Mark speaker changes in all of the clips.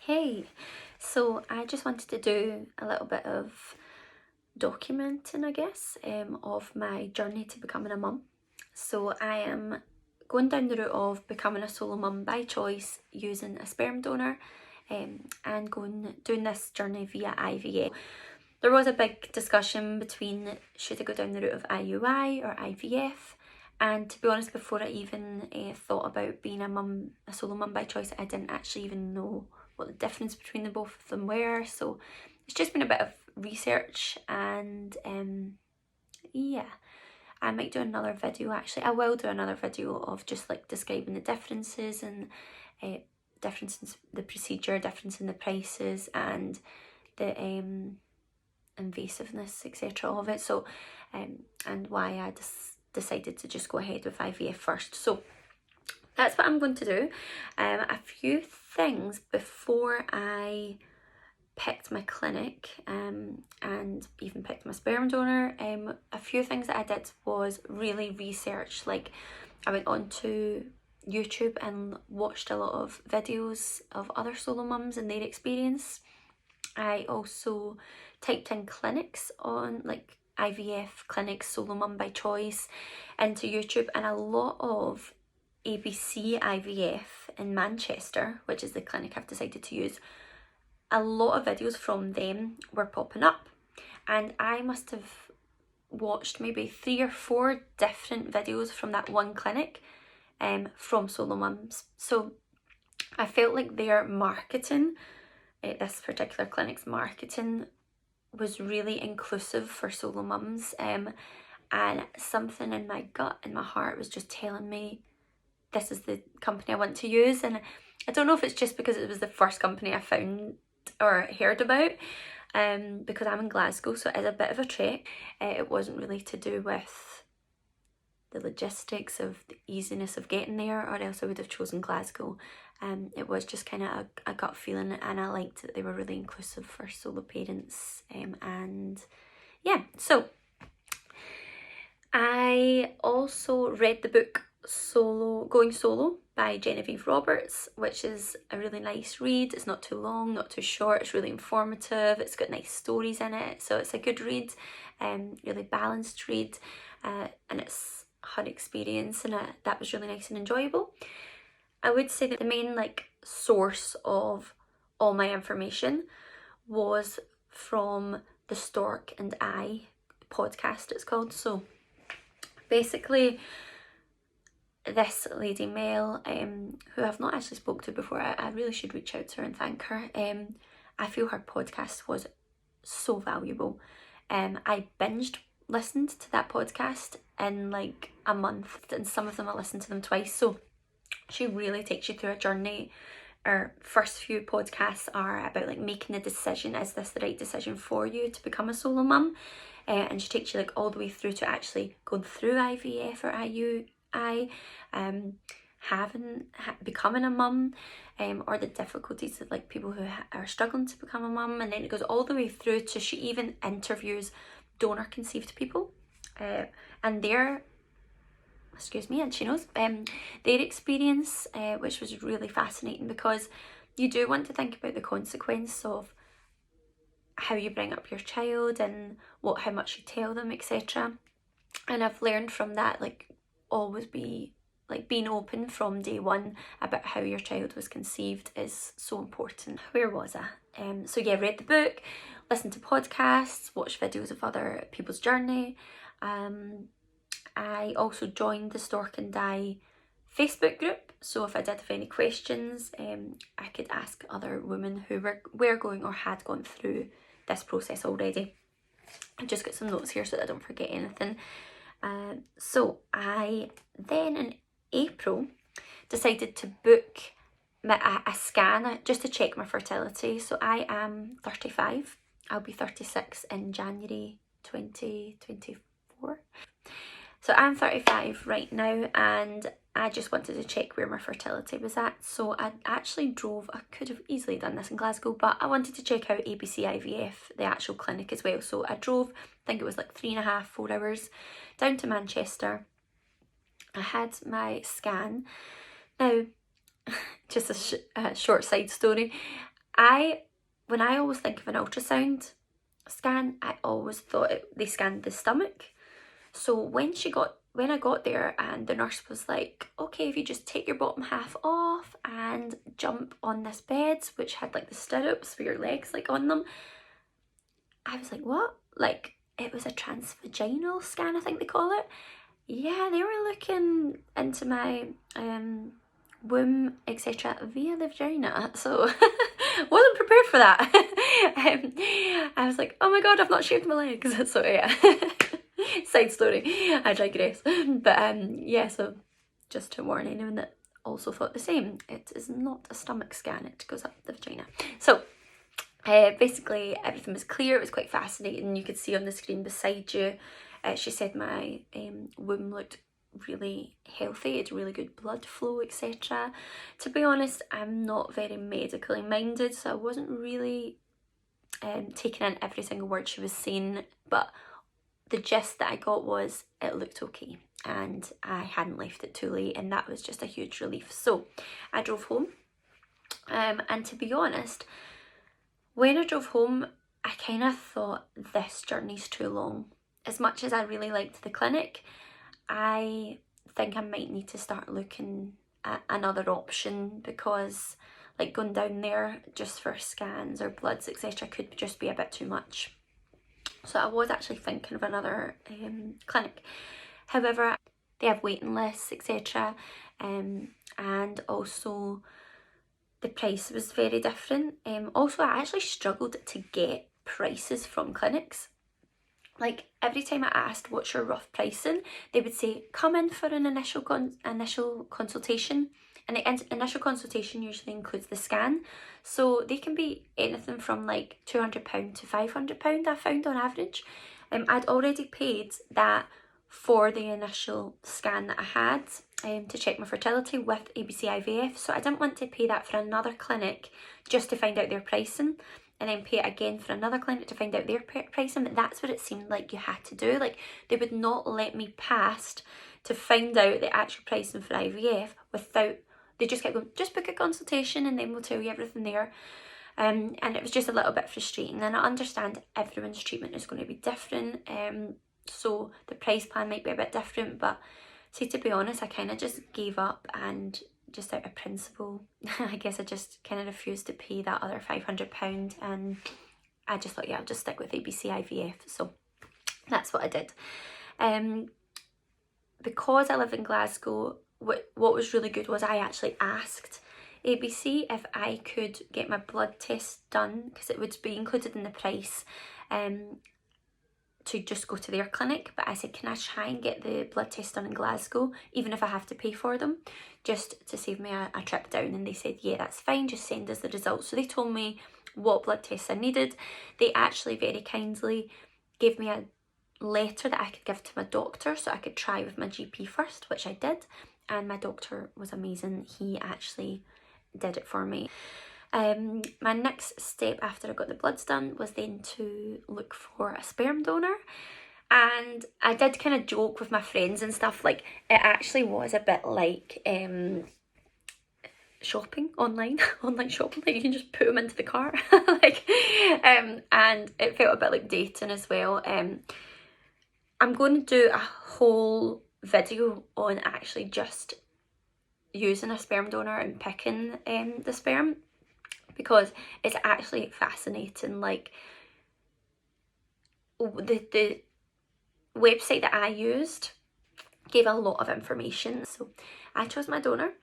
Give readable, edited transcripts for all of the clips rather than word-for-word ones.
Speaker 1: Hey, so I just wanted to do a little bit of documenting, I guess, of my journey to becoming a mum. So I am going down the route of becoming a solo mum by choice using a sperm donor, and doing this journey via IVF. There was a big discussion between should I go down the route of IUI or IVF. And to be honest, before I even thought about being a solo mum by choice, I didn't actually even know what the difference between the both of them were. So it's just been a bit of research, and yeah, I might do another video. Actually, I will do another video of just like describing the differences and difference in the procedure, difference in the prices, and the invasiveness, etc. of it. So and why I decided to just go ahead with IVF first. So that's what I'm going to do. A few things before I picked my clinic and even picked my sperm donor. A few things that I did was really research. Like, I went onto YouTube and watched a lot of videos of other solo mums and their experience. I also typed in clinics on like IVF clinics, solo mum by choice, into YouTube, and a lot of ABC IVF in Manchester, which is the clinic I've decided to use, a lot of videos from them were popping up, and I must have watched maybe 3 or 4 different videos from that one clinic from solo mums. So I felt like their marketing, this particular clinic's marketing, was really inclusive for solo mums, and something in my gut and my heart was just telling me this is the company I want to use. And I don't know if it's just because it was the first company I found or heard about, because I'm in Glasgow, so it is a bit of a trek. It wasn't really to do with the logistics of the easiness of getting there, or else I would have chosen Glasgow. It was just kind of a gut feeling, and I liked that they were really inclusive for solo parents. And yeah, so I also read the book Going Solo by Genevieve Roberts, which is a really nice read. It's not too long, not too short. It's really informative. It's got nice stories in it, so it's a good read, really balanced read, and it's her experience, and that was really nice and enjoyable. I would say that the main source of all my information was from the Stork and I podcast, it's called. So basically, this lady Mel, who I've not actually spoke to before, I really should reach out to her and thank her. I feel her podcast was so valuable. I binged listened to that podcast in like a month, and some of them I listened to them twice. So she really takes you through a journey. Our first few podcasts are about like making the decision, is this the right decision for you to become a solo mum? And she takes you like all the way through to actually going through IVF or IUI, becoming a mum, or the difficulties of like people who are struggling to become a mum. And then it goes all the way through to, she even interviews donor conceived people, and she knows their experience, which was really fascinating, because you do want to think about the consequence of how you bring up your child and how much you tell them, etc. And I've learned from that, like, always be like being open from day one about how your child was conceived is so important. Where was I? So yeah, read the book, listened to podcasts, watched videos of other people's journey. I also joined the Stork and I Facebook group, so if I did have any questions, I could ask other women who were going or had gone through this process already. I've just got some notes here so that I don't forget anything. So I then in April decided to book a scan just to check my fertility. So I am 35. I'll be 36 in January 2024. So I'm 35 right now, and I just wanted to check where my fertility was at. So I actually drove, I could have easily done this in Glasgow, but I wanted to check out ABC IVF, the actual clinic as well. So I drove, I think it was like 3.5, 4 hours down to Manchester. I had my scan. Now, just a short side story. when I always think of an ultrasound scan, I always thought they scanned the stomach. So when I got there and the nurse was like, okay, if you just take your bottom half off and jump on this bed, which had like the stirrups for your legs like on them, I was like, what? Like, it was a transvaginal scan, I think they call it. Yeah, they were looking into my womb, etc. via the vagina, so wasn't prepared for that. I was like, oh my god, I've not shaved my legs. So yeah, side story, I digress. But yeah, so just to warn anyone that also thought the same, it is not a stomach scan, it goes up the vagina. So basically everything was clear. It was quite fascinating. You could see on the screen beside you, she said my womb looked really healthy, it's really good blood flow, etc. To be honest, I'm not very medically minded, so I wasn't really taking in every single word she was saying, but the gist that I got was it looked okay and I hadn't left it too late, and that was just a huge relief. So I drove home, and to be honest, when I drove home, I kind of thought this journey's too long. As much as I really liked the clinic, I think I might need to start looking at another option, because like going down there just for scans or bloods, etc. could just be a bit too much. So I was actually thinking of another clinic. However, they have waiting lists, etc. And also the price was very different. Also, I actually struggled to get prices from clinics. Like every time I asked what's your rough pricing, they would say come in for an initial consultation, and the initial consultation usually includes the scan. So they can be anything from like £200 to £500, I found, on average. I'd already paid that for the initial scan that I had to check my fertility with ABC IVF, so I didn't want to pay that for another clinic just to find out their pricing, and then pay it again for another clinic to find out their pricing. But that's what it seemed like you had to do. Like, they would not let me pass to find out the actual pricing for IVF without, they just kept going, just book a consultation and then we'll tell you everything there. And it was just a little bit frustrating. And I understand everyone's treatment is going to be different, so the price plan might be a bit different, but see, to be honest, I kind of just gave up, and just out of principle, I guess I just kind of refused to pay that other £500, and I just thought, yeah, I'll just stick with ABC IVF. So that's what I did. Because I live in Glasgow, what was really good was I actually asked ABC if I could get my blood test done, because it would be included in the price, to just go to their clinic. But I said, can I try and get the blood test done in Glasgow, even if I have to pay for them, just to save me a trip down? And they said, yeah, that's fine, just send us the results. So they told me what blood tests I needed. They actually very kindly gave me a letter that I could give to my doctor, so I could try with my GP first, which I did, and my doctor was amazing. He actually did it for me. My next step after I got the bloods done was then to look for a sperm donor, and I did kind of joke with my friends and stuff, like it actually was a bit like shopping online shopping, like you can just put them into the car like and it felt a bit like dating as well. I'm going to do a whole video on actually just using a sperm donor and picking the sperm, because it's actually fascinating. Like, the website that I used gave a lot of information. So I chose my donor.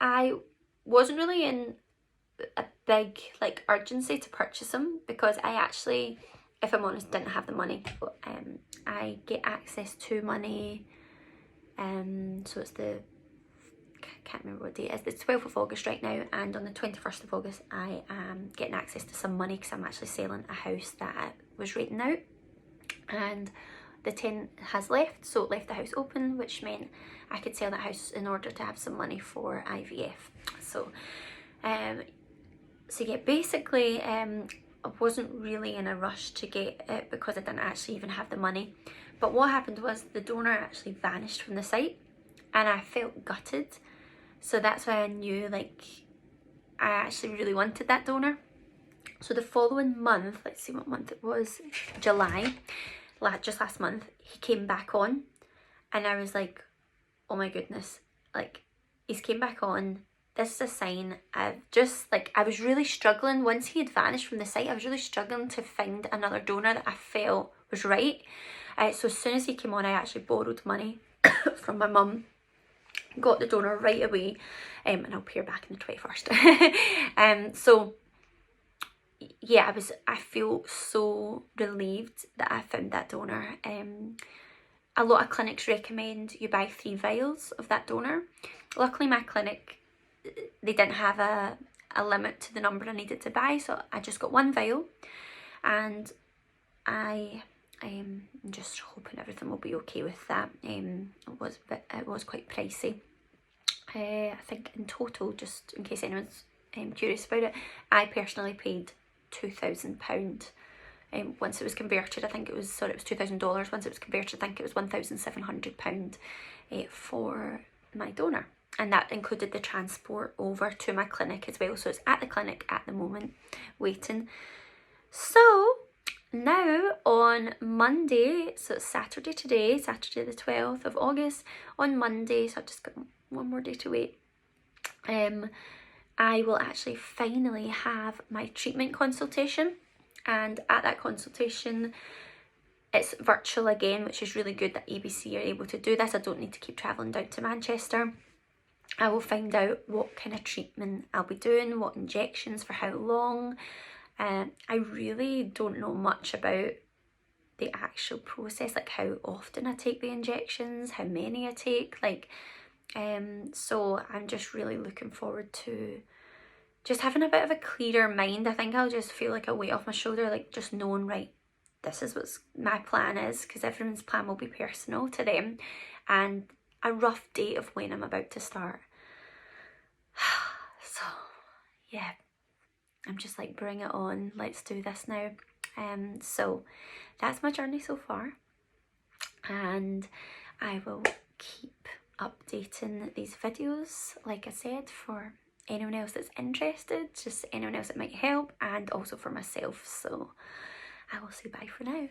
Speaker 1: I wasn't really in a big like urgency to purchase them, because I actually, if I'm honest, didn't have the money. I get access to money, so it's the, can't remember what date it is, the 12th of August right now, and on the 21st of August I am getting access to some money, because I'm actually selling a house that I was renting out, and the tenant has left, so it left the house open, which meant I could sell that house in order to have some money for IVF. So yeah, basically I wasn't really in a rush to get it, because I didn't actually even have the money. But what happened was the donor actually vanished from the site, and I felt gutted. So that's why I knew, like, I actually really wanted that donor. So the following month, let's see what month it was, July, just last month, he came back on, and I was like, oh my goodness, like, he's came back on. This is a sign. I was really struggling. Once he had vanished from the site, I was really struggling to find another donor that I felt was right. So as soon as he came on, I actually borrowed money from my mum, got the donor right away, and I'll appear back on the 21st. So yeah, I feel so relieved that I found that donor. A lot of clinics recommend you buy 3 vials of that donor. Luckily my clinic, they didn't have a limit to the number I needed to buy, so I just got 1 vial, and I am just hoping everything will be okay with that. It was quite pricey. I think in total, just in case anyone's curious about it, I personally paid £2,000. Once it was converted, I think it was $2,000. Once it was converted, I think it was £1,700 for my donor, and that included the transport over to my clinic as well. So it's at the clinic at the moment, waiting. So now on Monday, so it's Saturday today, Saturday the 12th of August, on Monday, so I've just got one more day to wait, I will actually finally have my treatment consultation. And at that consultation, it's virtual again, which is really good that ABC are able to do this. I don't need to keep travelling down to Manchester. I will find out what kind of treatment I'll be doing, what injections, for how long. I really don't know much about the actual process, like how often I take the injections, how many I take, so I'm just really looking forward to just having a bit of a clearer mind. I think I'll just feel like a weight off my shoulder, like just knowing, right, this is what my plan is, because everyone's plan will be personal to them, and a rough date of when I'm about to start. So yeah, I'm just like, bring it on, let's do this now. So that's my journey so far, and I will keep updating these videos, like I said, for anyone else that's interested, just anyone else that might help, and also for myself. So I will say bye for now.